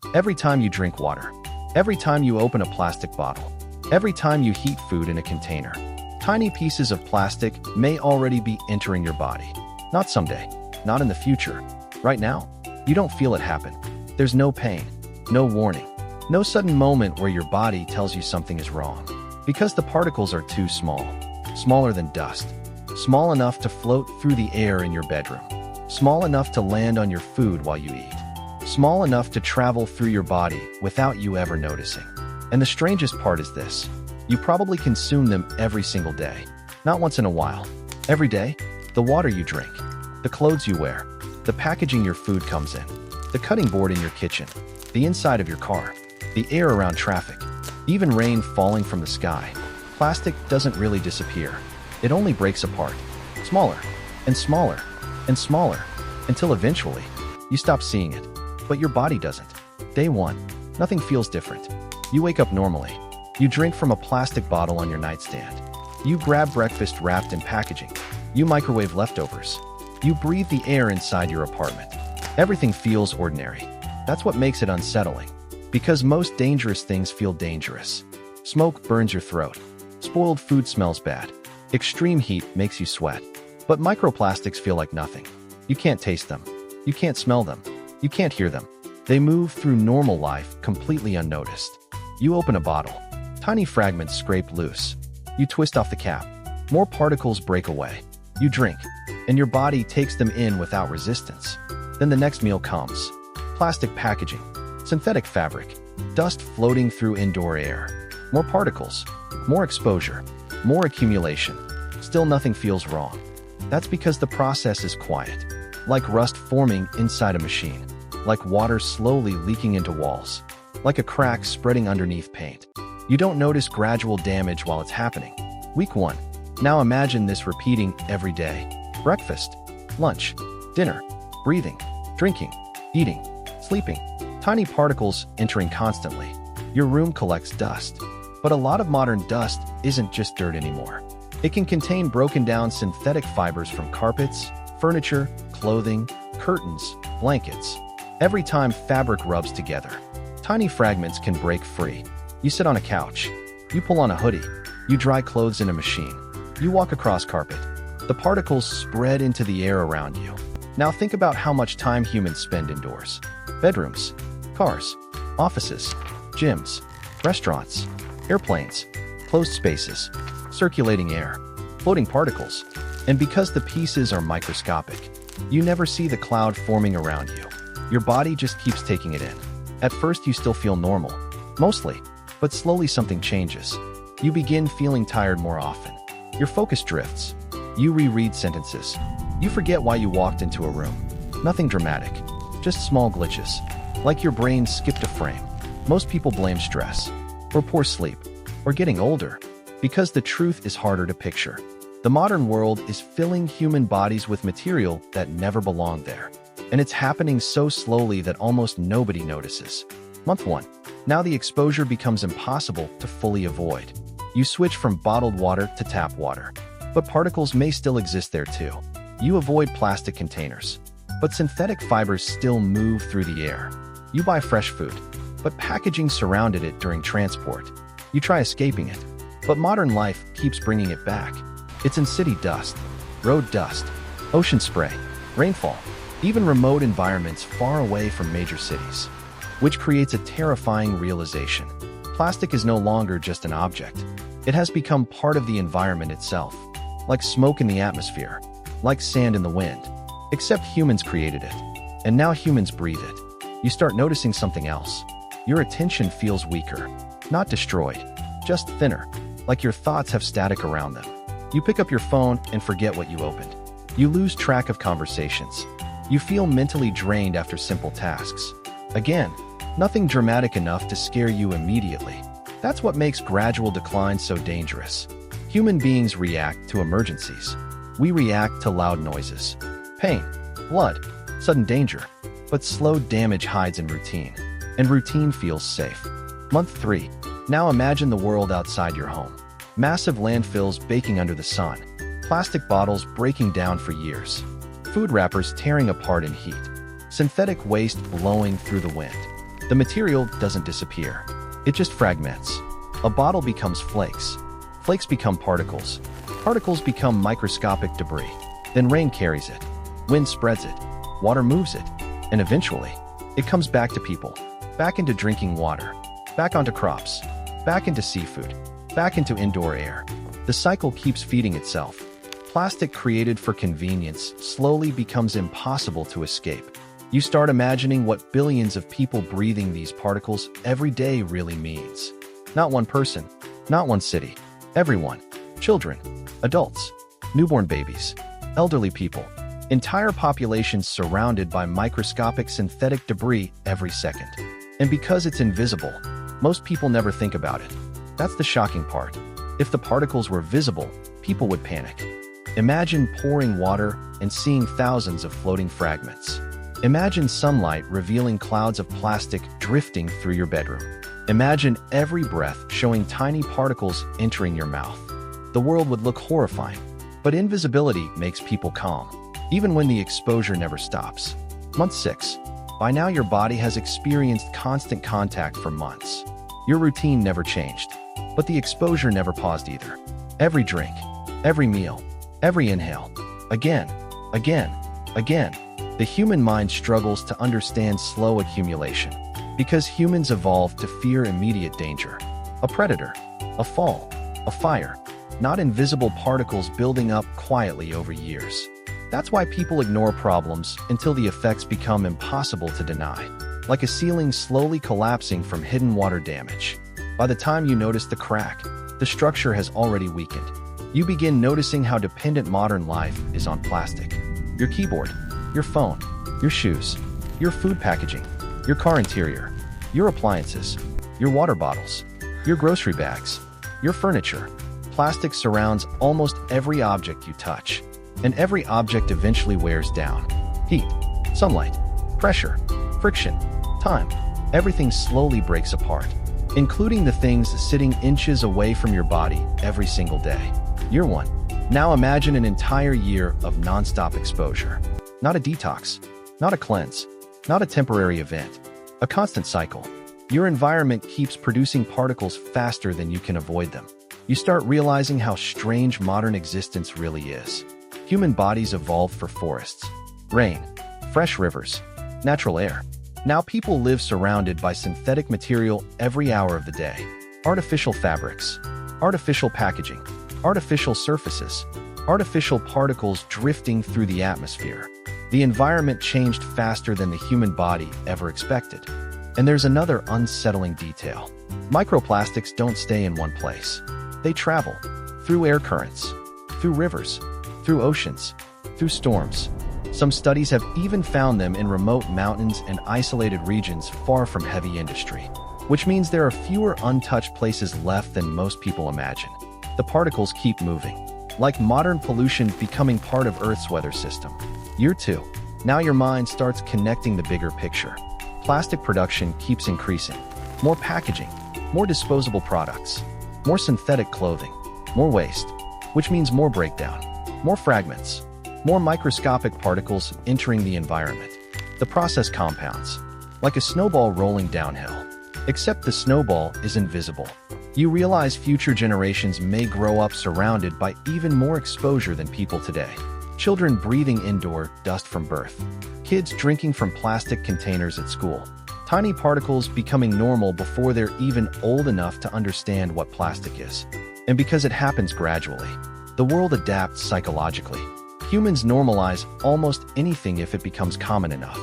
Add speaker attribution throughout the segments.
Speaker 1: Every time you drink water, every time you open a plastic bottle, every time you heat food in a container, tiny pieces of plastic may already be entering your body. Not someday, not in the future. Right now, you don't feel it happen. There's no pain, no warning, no sudden moment where your body tells you something is wrong. Because the particles are too small, smaller than dust, small enough to float through the air in your bedroom, small enough to land on your food while you eat, small enough to travel through your body without you ever noticing. And the strangest part is this: you probably consume them every single day. Not once in a while. Every day, the water you drink, the clothes you wear, the packaging your food comes in, the cutting board in your kitchen, the inside of your car, the air around traffic, even rain falling from the sky. Plastic doesn't really disappear. It only breaks apart, smaller and smaller and smaller, until eventually you stop seeing it. But your body doesn't. Day one, nothing feels different. You wake up normally. You drink from a plastic bottle on your nightstand. You grab breakfast wrapped in packaging. You microwave leftovers. You breathe the air inside your apartment. Everything feels ordinary. That's what makes it unsettling. Because most dangerous things feel dangerous. Smoke burns your throat. Spoiled food smells bad. Extreme heat makes you sweat. But microplastics feel like nothing. You can't taste them. You can't smell them. You can't hear them. They move through normal life completely unnoticed. You open a bottle. Tiny fragments scrape loose. You twist off the cap. More particles break away. You drink, and your body takes them in without resistance. Then the next meal comes. Plastic packaging, synthetic fabric, dust floating through indoor air. More particles, more exposure, more accumulation. Still nothing feels wrong. That's because the process is quiet, like rust forming inside a machine, like water slowly leaking into walls, like a crack spreading underneath paint. You don't notice gradual damage while it's happening. Week 1. Now imagine this repeating every day. Breakfast, lunch, dinner, breathing, drinking, eating, sleeping. Tiny particles entering constantly. Your room collects dust. But a lot of modern dust isn't just dirt anymore. It can contain broken down synthetic fibers from carpets, furniture, clothing, curtains, blankets. Every time fabric rubs together, tiny fragments can break free. You sit on a couch. You pull on a hoodie. You dry clothes in a machine. You walk across carpet. The particles spread into the air around you. Now think about how much time humans spend indoors. Bedrooms, cars, offices, gyms, restaurants, airplanes, closed spaces, circulating air, floating particles. And because the pieces are microscopic, you never see the cloud forming around you. Your body just keeps taking it in. At first you still feel normal, mostly, but slowly something changes. You begin feeling tired more often. Your focus drifts. You reread sentences. You forget why you walked into a room. Nothing dramatic, just small glitches. Like your brain skipped a frame. Most people blame stress, or poor sleep, or getting older, because the truth is harder to picture. The modern world is filling human bodies with material that never belonged there. And it's happening so slowly that almost nobody notices. Month 1. Now the exposure becomes impossible to fully avoid. You switch from bottled water to tap water. But particles may still exist there too. You avoid plastic containers. But synthetic fibers still move through the air. You buy fresh food. But packaging surrounded it during transport. You try escaping it. But modern life keeps bringing it back. It's in city dust, road dust, ocean spray, rainfall, even remote environments far away from major cities. Which creates a terrifying realization. Plastic is no longer just an object. It has become part of the environment itself. Like smoke in the atmosphere, like sand in the wind. Except humans created it. And now humans breathe it. You start noticing something else. Your attention feels weaker. Not destroyed, just thinner. Like your thoughts have static around them. You pick up your phone and forget what you opened. You lose track of conversations. You feel mentally drained after simple tasks. Again, nothing dramatic enough to scare you immediately. That's what makes gradual decline so dangerous. Human beings react to emergencies. We react to loud noises. Pain, blood, sudden danger. But slow damage hides in routine. And routine feels safe. Month 3. Now imagine the world outside your home. Massive landfills baking under the sun. Plastic bottles breaking down for years. Food wrappers tearing apart in heat. Synthetic waste blowing through the wind. The material doesn't disappear. It just fragments. A bottle becomes flakes. Flakes become particles. Particles become microscopic debris. Then rain carries it. Wind spreads it. Water moves it. And eventually, it comes back to people. Back into drinking water. Back onto crops. Back into seafood. Back into indoor air. The cycle keeps feeding itself. Plastic created for convenience slowly becomes impossible to escape. You start imagining what billions of people breathing these particles every day really means. Not one person, not one city. Everyone. Children, adults, newborn babies, elderly people. Entire populations surrounded by microscopic synthetic debris every second. And because it's invisible, most people never think about it. That's the shocking part. If the particles were visible, people would panic. Imagine pouring water and seeing thousands of floating fragments. Imagine sunlight revealing clouds of plastic drifting through your bedroom. Imagine every breath showing tiny particles entering your mouth. The world would look horrifying, but invisibility makes people calm, even when the exposure never stops. Month 6. By now your body has experienced constant contact for months. Your routine never changed, but the exposure never paused either. Every drink, every meal, every inhale, again, again, again. The human mind struggles to understand slow accumulation because humans evolved to fear immediate danger. A predator, a fall, a fire, not invisible particles building up quietly over years. That's why people ignore problems until the effects become impossible to deny, like a ceiling slowly collapsing from hidden water damage. By the time you notice the crack, the structure has already weakened. You begin noticing how dependent modern life is on plastic. Your keyboard, your phone, your shoes, your food packaging, your car interior, your appliances, your water bottles, your grocery bags, your furniture. Plastic surrounds almost every object you touch, and every object eventually wears down. Heat, sunlight, pressure, friction, time, everything slowly breaks apart, including the things sitting inches away from your body every single day. Year 1. Now imagine an entire year of nonstop exposure. Not a detox, not a cleanse, not a temporary event, a constant cycle. Your environment keeps producing particles faster than you can avoid them. You start realizing how strange modern existence really is. Human bodies evolved for forests, rain, fresh rivers, natural air. Now people live surrounded by synthetic material every hour of the day. Artificial fabrics, artificial packaging, artificial surfaces, artificial particles drifting through the atmosphere. The environment changed faster than the human body ever expected. And there's another unsettling detail. Microplastics don't stay in one place. They travel through air currents, through rivers, through oceans, through storms. Some studies have even found them in remote mountains and isolated regions far from heavy industry, which means there are fewer untouched places left than most people imagine. The particles keep moving, like modern pollution becoming part of Earth's weather system. Year 2. Now your mind starts connecting the bigger picture. Plastic production keeps increasing. More packaging, more disposable products, more synthetic clothing, more waste, which means more breakdown, more fragments, more microscopic particles entering the environment. The process compounds, like a snowball rolling downhill. Except the snowball is invisible. You realize future generations may grow up surrounded by even more exposure than people today. Children breathing indoor dust from birth. Kids drinking from plastic containers at school. Tiny particles becoming normal before they're even old enough to understand what plastic is. And because it happens gradually, the world adapts psychologically. Humans normalize almost anything if it becomes common enough.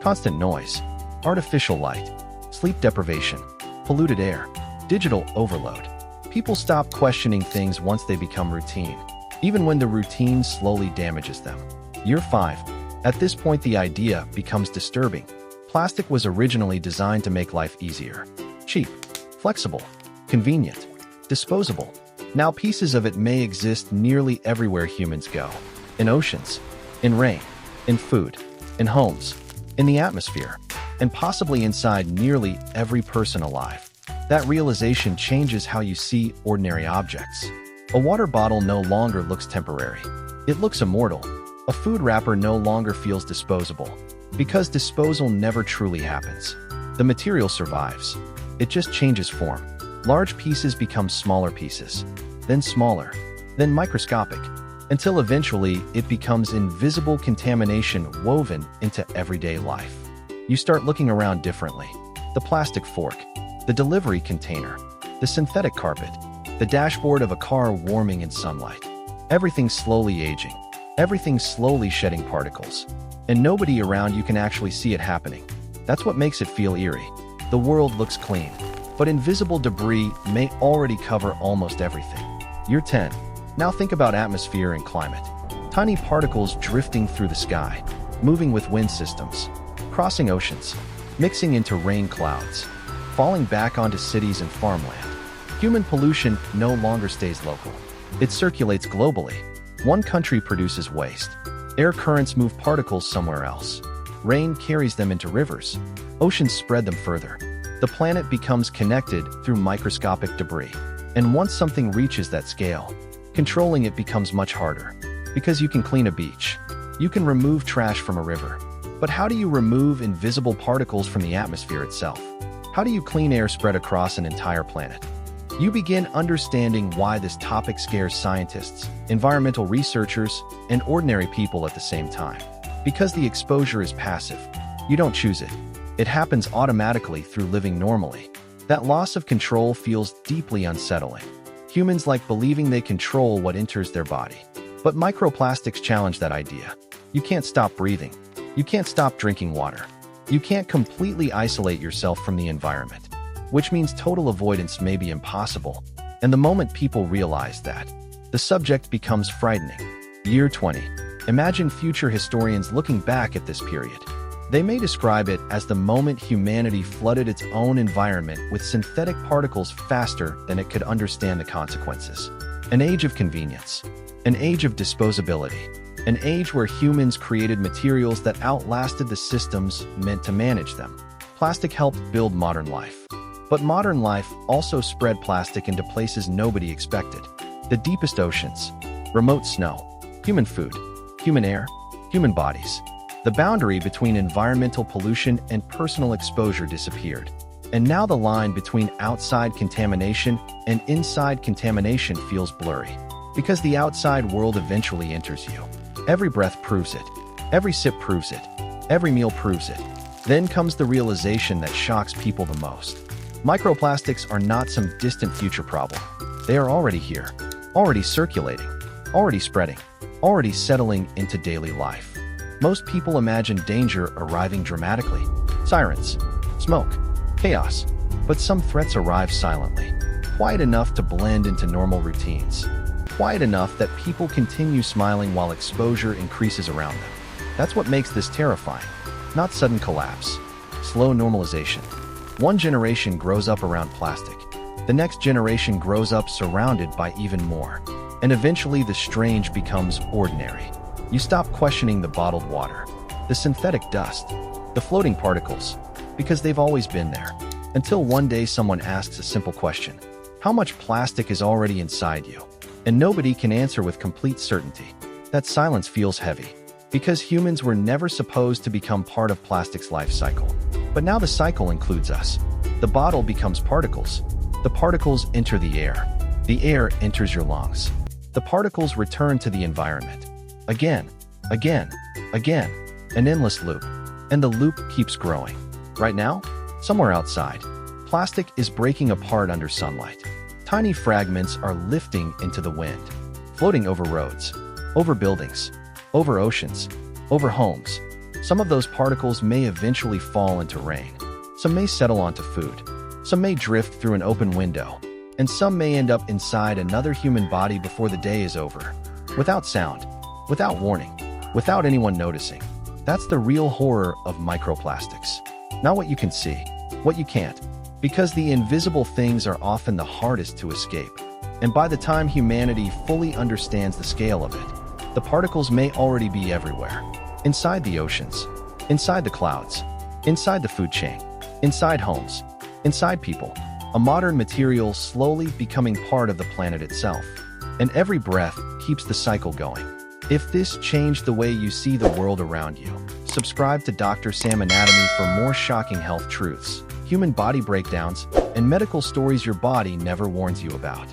Speaker 1: Constant noise, artificial light, sleep deprivation, polluted air, digital overload. People stop questioning things once they become routine, even when the routine slowly damages them. Year 5. At this point, the idea becomes disturbing. Plastic was originally designed to make life easier. Cheap, flexible, convenient, disposable. Now pieces of it may exist nearly everywhere humans go. In oceans, in rain, in food, in homes, in the atmosphere, and possibly inside nearly every person alive. That realization changes how you see ordinary objects. A water bottle no longer looks temporary. It looks immortal. A food wrapper no longer feels disposable, because disposal never truly happens. The material survives. It just changes form. Large pieces become smaller pieces, then smaller, then microscopic, until eventually it becomes invisible contamination woven into everyday life. You start looking around differently. The plastic fork, the delivery container, the synthetic carpet, the dashboard of a car warming in sunlight. Everything's slowly aging. Everything's slowly shedding particles. And nobody around you can actually see it happening. That's what makes it feel eerie. The world looks clean, but invisible debris may already cover almost everything. Year 10. Now think about atmosphere and climate. Tiny particles drifting through the sky, moving with wind systems, crossing oceans, mixing into rain clouds, falling back onto cities and farmland. Human pollution no longer stays local. It circulates globally. One country produces waste. Air currents move particles somewhere else. Rain carries them into rivers. Oceans spread them further. The planet becomes connected through microscopic debris. And once something reaches that scale, controlling it becomes much harder. Because you can clean a beach. You can remove trash from a river. But how do you remove invisible particles from the atmosphere itself? How do you clean air spread across an entire planet? You begin understanding why this topic scares scientists, environmental researchers, and ordinary people at the same time. Because the exposure is passive. You don't choose it. It happens automatically through living normally. That loss of control feels deeply unsettling. Humans like believing they control what enters their body. But microplastics challenge that idea. You can't stop breathing. You can't stop drinking water. You can't completely isolate yourself from the environment. Which means total avoidance may be impossible. And the moment people realize that, the subject becomes frightening. Year 20. Imagine future historians looking back at this period. They may describe it as the moment humanity flooded its own environment with synthetic particles faster than it could understand the consequences. An age of convenience. An age of disposability. An age where humans created materials that outlasted the systems meant to manage them. Plastic helped build modern life. But modern life also spread plastic into places nobody expected. The deepest oceans, remote snow, human food, human air, human bodies. The boundary between environmental pollution and personal exposure disappeared. And now the line between outside contamination and inside contamination feels blurry. Because the outside world eventually enters you. Every breath proves it. Every sip proves it. Every meal proves it. Then comes the realization that shocks people the most. Microplastics are not some distant future problem. They are already here, already circulating, already spreading, already settling into daily life. Most people imagine danger arriving dramatically. Sirens, smoke, chaos. But some threats arrive silently, quiet enough to blend into normal routines. Quiet enough that people continue smiling while exposure increases around them. That's what makes this terrifying. Not sudden collapse, slow normalization. One generation grows up around plastic. The next generation grows up surrounded by even more. And eventually the strange becomes ordinary. You stop questioning the bottled water, the synthetic dust, the floating particles, because they've always been there. Until one day someone asks a simple question. How much plastic is already inside you? And nobody can answer with complete certainty. That silence feels heavy. Because humans were never supposed to become part of plastic's life cycle. But now the cycle includes us. The bottle becomes particles. The particles enter the air. The air enters your lungs. The particles return to the environment. Again, again, again. An endless loop. And the loop keeps growing. Right now, somewhere outside, plastic is breaking apart under sunlight. Tiny fragments are lifting into the wind, floating over roads, over buildings, over oceans, over homes. Some of those particles may eventually fall into rain. Some may settle onto food. Some may drift through an open window. And some may end up inside another human body before the day is over. Without sound, without warning, without anyone noticing. That's the real horror of microplastics. Not what you can see, what you can't. Because the invisible things are often the hardest to escape. And by the time humanity fully understands the scale of it, the particles may already be everywhere. Inside the oceans, inside the clouds, inside the food chain, inside homes, inside people. A modern material slowly becoming part of the planet itself. And every breath keeps the cycle going. If this changed the way you see the world around you, subscribe to Dr. Sam Anatomy for more shocking health truths. human body breakdowns, and medical stories your body never warns you about.